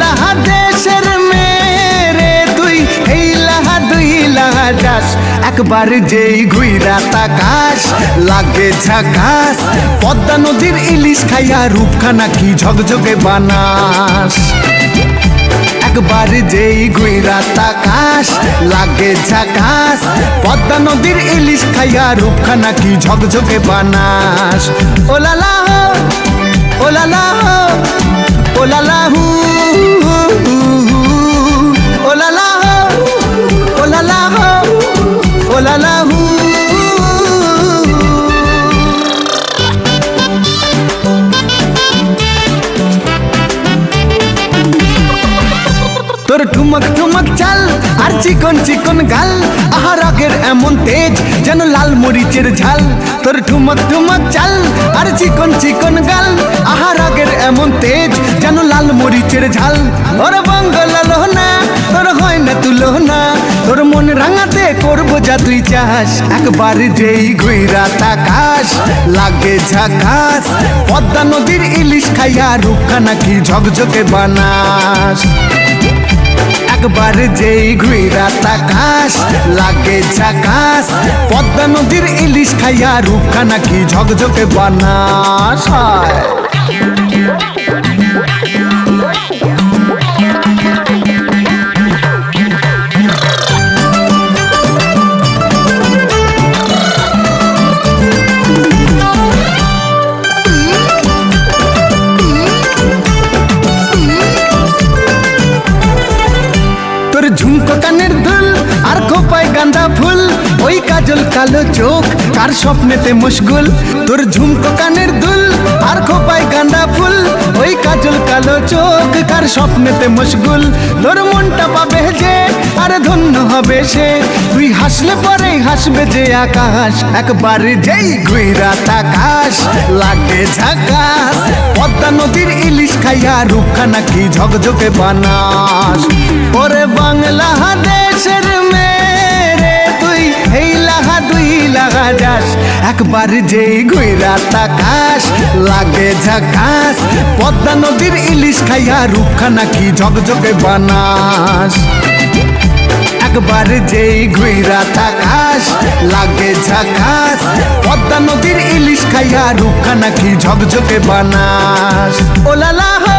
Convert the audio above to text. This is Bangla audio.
বাংলা দেশের মেরে তুই হেইলাহা দুইলাহা যাস একবার যেই ঘুইরা তাকাস লাগে ঝাকাস পদ্মা নদীর ইলিশ খাইয়া রূপখানা কি ঝকঝকে বানাস একবার যেই ঘুইরা তাকাস লাগে ঝাকাস পদ্মা নদীর ইলিশ খাইয়া রূপখানা কি ঝকঝকে বানাস ওলালা হো ওলালা হো ওলালা হু ওলালা হো ওলালা হো ওলালা হু তোর ঠুমক ঠুমক চাল আর চিকন চিকন গাল আহার আগের এমন তেজ যেন লাল মরিচের ঝাল তোর ঠুমক ঠুমক চাল আর চিকন চিকন গাল আহার আগের এমন তেজ যেন লাল মরিচের ঝাল ওর বঙ্গলালো না তোর হয় না তুলো না তোর মন রাঙাতে করবো যা তুই চাস একবার যেই ঘুইরা তাকাস লাগে ঝাকাস পদ্মা নদীর ইলিশ খাইয়া রূপখানা কি ঝকঝকে বানাস একবার যেই ঘুইরা তাকাস লাগে ঝাকাস পদ্মা নদীর ইলিশ খাইয়া রূপখানা কি ঝকঝকে বানাস ঝুমকো কানের দুল আর খোপায় গাঁদা ফুল ওই কাজল কালো চোখ কার স্বপ্নেতে মশগুল তোর ঝুমকো কানের দুল আর খোপায় গাঁদা ফুল ওই কাজল কালো চোখ কার স্বপ্নেতে মশগুল তোর মনটা পাবে যে আর ধন্য হবে সে তুই হাসলে পরে হাসবে যে আকাশ একবার যেই ঘুইরা তাকাস লাগে ঝাকাস পদ্মা নদীর ইলিশ খাইয়া রূপখানা কি ঝকঝকে বানাস ওরে বাংলা দেশের মেরে তুই হেইলাহা দুইলাহা যাস একবার যেই ঘুইরা তাকাস লাগে ঝাকাস পদ্মা নদীর ইলিশ খাইয়া রূপখানা কি ঝকঝকে বানাস একবার যেই ঘুইরা তাকাস লাগে ঝাকাস পদ্মা নদীর ইলিশ খাইয়া রূপখানা কি ঝকঝকে বানাস ওলালা হো